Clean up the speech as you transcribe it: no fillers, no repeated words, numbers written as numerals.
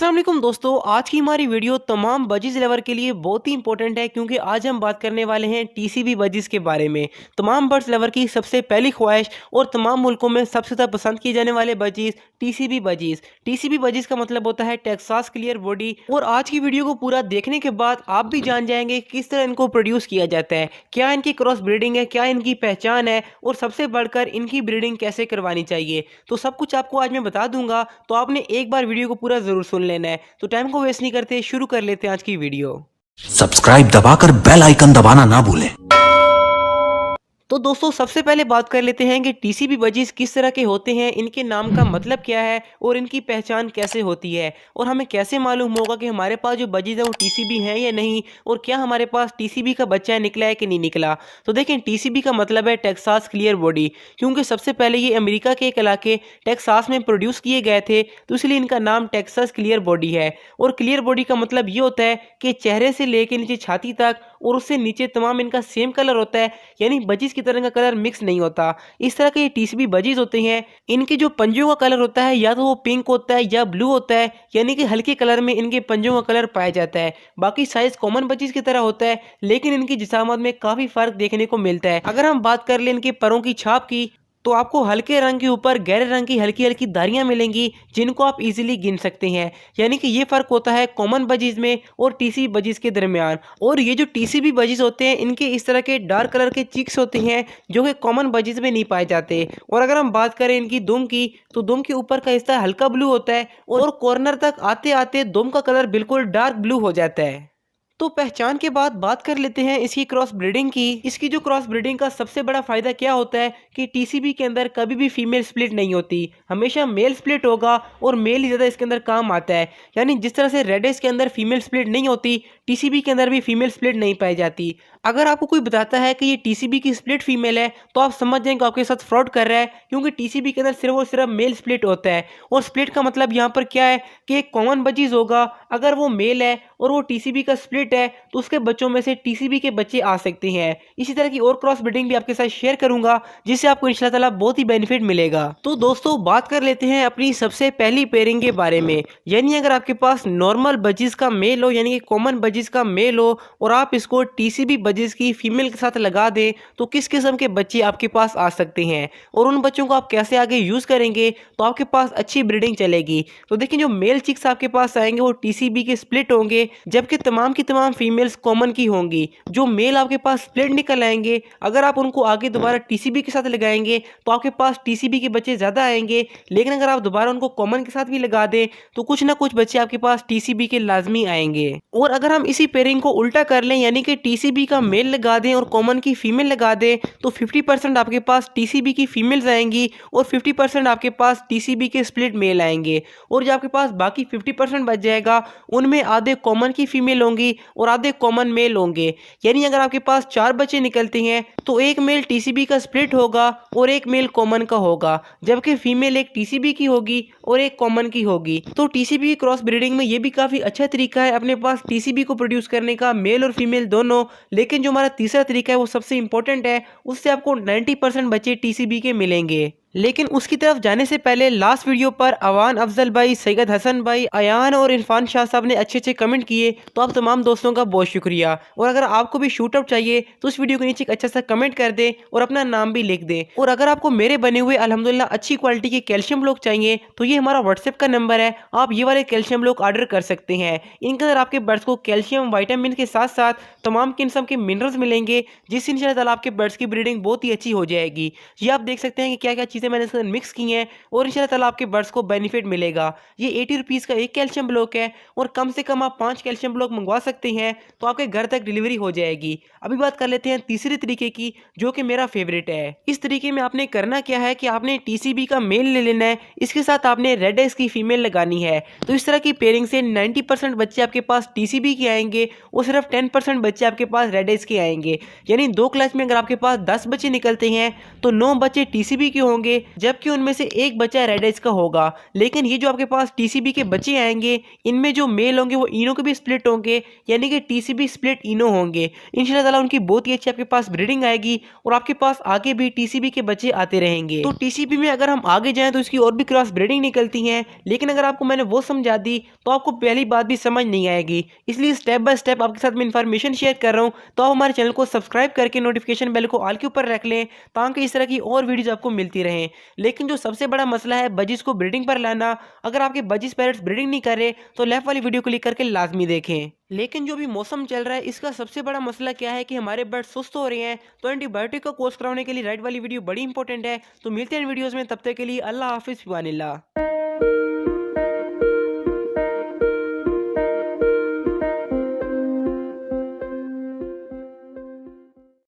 अस्सलाम वालेकुम दोस्तों, आज की हमारी वीडियो तमाम बजीज लवर के लिए बहुत ही इंपॉर्टेंट है क्योंकि आज हम बात करने वाले हैं टीसीबी बजीज के बारे में। तमाम बर्ड्स लवर की सबसे पहली ख्वाहिश और तमाम मुल्कों में सबसे ज़्यादा पसंद किए जाने वाले budgies TCB budgies. TCB budgies का मतलब होता है टेक्सास क्लियर बॉडी। और आज की वीडियो को पूरा देखने के बाद आप भी जान जाएंगे किस तरह इनको प्रोड्यूस किया जाता है, क्या इनकी क्रॉस ब्रीडिंग है, क्या इनकी पहचान है और सबसे बढ़कर इनकी ब्रीडिंग कैसे करवानी चाहिए। तो सब कुछ आपको आज मैं बता दूंगा, तो आपने एक बार वीडियो को पूरा जरूर सुन लेना है। तो टाइम को वेस्ट नहीं करते, शुरू कर लेते हैं आज की वीडियो। सब्सक्राइब दबाकर बेल आइकन दबाना ना भूलें। तो दोस्तों सबसे पहले बात कर लेते हैं कि टीसीबी बजीज किस तरह के होते हैं, इनके नाम का मतलब क्या है और इनकी पहचान कैसे होती है, और हमें कैसे मालूम होगा कि हमारे पास जो बजीज है वो टीसीबी है या नहीं, और क्या हमारे पास टीसीबी का बच्चा निकला है कि नहीं निकला। तो देखें, टीसीबी का मतलब है टेक्सास क्लियर बॉडी, क्योंकि सबसे पहले ये अमेरिका के एक इलाके टेक्सास में प्रोड्यूस किए गए थे, तो इसलिए इनका नाम टेक्सास क्लियर बॉडी है। और क्लियर बॉडी का मतलब ये होता है कि चेहरे से लेकर नीचे छाती तक और उससे नीचे तमाम इनका सेम कलर होता है, यानी बजीज की तरह का कलर मिक्स नहीं होता। इस तरह के ये टीसीबी बजीज होते हैं। इनके जो पंजों का कलर होता है या तो वो पिंक होता है या ब्लू होता है, यानी कि हल्के कलर में इनके पंजों का कलर पाया जाता है। बाकी साइज कॉमन बजीज की तरह होता है, लेकिन इनकी जिसामत में काफी फर्क देखने को मिलता है। अगर हम बात कर ले इनके परों की छाप की, तो आपको हल्के रंग के ऊपर गहरे रंग की हल्की हल्की धारियां मिलेंगी, जिनको आप इजीली गिन सकते हैं। यानी कि ये फर्क होता है कॉमन बजीज में और टीसीबी बजीज के दरमियान। और ये जो टीसीबी बजीज होते हैं, इनके इस तरह के डार्क कलर के चिक्स होते हैं जो कि कॉमन बजीज में नहीं पाए जाते। और अगर हम बात करें इनकी दुम की, तो दुम के ऊपर का हिस्सा हल्का ब्लू होता है और कॉर्नर तक आते आते दुम का कलर बिल्कुल डार्क ब्लू हो जाता है। तो पहचान के बाद बात कर लेते हैं इसकी क्रॉस ब्रीडिंग की। इसकी जो क्रॉस ब्रीडिंग का सबसे बड़ा फायदा क्या होता है कि टीसीबी के अंदर कभी भी फीमेल स्प्लिट नहीं होती, हमेशा मेल स्प्लिट होगा और मेल ही ज्यादा इसके अंदर काम आता है। यानी जिस तरह से रेड एस के अंदर फीमेल स्प्लिट नहीं होती, टीसीबी के अंदर भी फीमेल स्प्लिट नहीं पाई जाती। अगर आपको कोई बताता है कि ये टीसीबी की स्प्लिट फीमेल है, तो आप समझ जाएंगे कि आपके साथ फ्रॉड कर रहा है, क्योंकि टीसीबी के अंदर सिर्फ और सिर्फ मेल स्प्लिट होता है। और स्प्लिट का मतलब यहाँ पर क्या है कि एक कॉमन बजीज होगा, अगर वो मेल है और वो टीसीबी का स्प्लिट है, तो उसके बच्चों में से टीसीबी के बच्चे आ सकते हैं। इसी तरह की और क्रॉस ब्रीडिंग भी आपके साथ शेयर करूंगा, जिससे आपको इंशाल्लाह ताला बहुत ही बेनिफिट मिलेगा। तो दोस्तों बात कर लेते हैं अपनी सबसे पहली पेयरिंग के बारे में। यानी अगर आपके पास नॉर्मल बजीज का मेल हो, यानी कि कॉमन बजीज का मेल हो, और आप इसको टीसीबी बजीज की फीमेल के साथ लगा दें, तो किस किस्म के बच्चे आपके पास आ सकते हैं और उन बच्चों को आप कैसे आगे यूज करेंगे तो आपके पास अच्छी ब्रीडिंग चलेगी। तो देखिए, जो मेल चिक्स आपके पास आएंगे वो टीसीबी के स्प्लिट होंगे, जबकि तमाम की तमाम फीमेल्स कॉमन की होंगी। जो मेल आपके पास स्प्लिट निकल आएंगे, अगर आप उनको आगे दोबारा टीसीबी के साथ लगाएंगे तो आपके पास टीसीबी के बच्चे ज्यादा आएंगे, लेकिन अगर आप दोबारा उनको कॉमन के साथ भी लगा दें तो कुछ ना कुछ बच्चे आपके पास टीसीबी के लाजमी आएंगे। और अगर हम इसी पेयरिंग को उल्टा कर लें, यानी कि टीसीबी का मेल लगा दें और कॉमन की फीमेल लगा दें, तो 50% आपके पास टीसीबी की फीमेल्स आएंगी और 50% आपके पास टीसीबी के स्प्लिट मेल आएंगे। और जो आपके पास बाकी 50% बच जाएगा, उनमें आधे कॉमन की फीमेल होंगी और आधे कॉमन मेल होंगे। यानी अगर आपके पास 4 बच्चे निकलते हैं तो एक मेल टीसीबी का स्प्लिट होगा और एक मेल कॉमन का होगा, जबकि फीमेल एक टीसीबी की होगी और एक कॉमन की होगी। तो टीसीबी की क्रॉस ब्रीडिंग में ये भी काफी अच्छा तरीका है अपने पास टीसीबी को प्रोड्यूस करने का, मेल और फीमेल दोनों। लेकिन जो हमारा तीसरा तरीका है वो सबसे इंपॉर्टेंट है, उससे आपको 90% बच्चे टीसीबी के मिलेंगे। लेकिन उसकी तरफ जाने से पहले लास्ट वीडियो पर अवान अफजल भाई, सैयद हसन भाई, अयान और इरफान शाह साहब ने अच्छे अच्छे कमेंट किए, तो आप तमाम दोस्तों का बहुत शुक्रिया। और अगर आपको भी शूट आउट चाहिए तो इस वीडियो के नीचे एक अच्छा सा कमेंट कर दें और अपना नाम भी लिख दें। और अगर आपको मेरे बने हुए अल्हम्दुलिल्लाह अच्छी क्वालिटी के कैल्शियम ब्लॉक चाहिए, तो ये हमारा व्हाट्सएप का नंबर है, आप ये वाले कैल्शियम ब्लॉक ऑर्डर कर सकते हैं। इनके अंदर आपके बर्ड्स को कैल्शियम, वाइटामिन के साथ साथ तमाम किस्म के मिनरल्स मिलेंगे, जिससे इंशाल्लाह ताला आपके बर्ड्स की ब्रीडिंग बहुत ही अच्छी हो जाएगी। ये आप देख सकते हैं कि क्या क्या चीज़ें मैंने इसके अंदर मिक्स की हैं, और इंशाल्लाह ताला आपके बर्ड्स को बेनिफिट मिलेगा। ये 80 रुपीज़ का एक कैल्शियम ब्लॉक है, और कम से कम आप 5 कैल्शियम ब्लॉक मंगवा सकते हैं, तो आपके घर तक डिलीवरी हो जाएगी। अभी बात कर लेते हैं तीसरे तरीके की, जो कि मेरा फेवरेट है। इस तरीके में आपने करना क्या है कि आपने टीसीबी का मेल ले लेना है, इसके साथ आपने रेड आइज की फीमेल लगानी है। तो इस तरह की पेयरिंग से 90% बच्चे आपके पास टीसीबी के आएंगे और सिर्फ 10% बच्चे आपके पास रेड आइज के आएंगे। यानी 2 क्लच में अगर आपके पास 10 बच्चे निकलते हैं तो 9 बच्चे टीसीबी के होंगे होंगे, जबकि उनमें से एक बच्चा रेड आइज का होगा। लेकिन ये जो आपके पास टीसीबी के बच्चे आएंगे, इनमें जो मेल होंगे वो इनो के भी स्प्लिट होंगे, यानी कि टीसीबी स्प्लिट इनो होंगे। इंशाल्लाह ताला उनकी बहुत ही अच्छी आपके पास ब्रीडिंग आएगी और आपके पास आगे भी टीसीबी के बच्चे आते रहेंगे। तो टीसीबी में अगर हम आगे जाएं तो इसकी और भी क्रॉस ब्रीडिंग निकलती हैं, लेकिन अगर आपको मैंने वो समझा दी तो आपको पहली बात भी समझ नहीं आएगी। इसलिए स्टेप बाय स्टेप आपके साथ मैं इन्फॉर्मेशन शेयर कर रहा हूँ, तो आप हमारे चैनल को सब्सक्राइब करके नोटिफिकेशन बेल को ऑल के ऊपर रख लें ताकि इस तरह की और वीडियोस आपको मिलती रहें। लेकिन जो सबसे बड़ा मसला है बजिस को ब्रीडिंग पर लाना, अगर आपके बजिस पैरेट्स ब्रीडिंग नहीं कर रहे तो लेफ्ट वाली वीडियो क्लिक करके लाजमी देखें। लेकिन जो भी मौसम चल रहा है इसका सबसे बड़ा मसला क्या है कि हमारे बर्ड सुस्त हो रहे हैं, तो एंटीबायोटिक का कोर्स कराने के लिए राइट वाली वीडियो बड़ी इंपॉर्टेंट है। तो मिलते हैं वीडियोस में, तब तक के लिए अल्लाह हाफिज़, फिमानिल्लाह।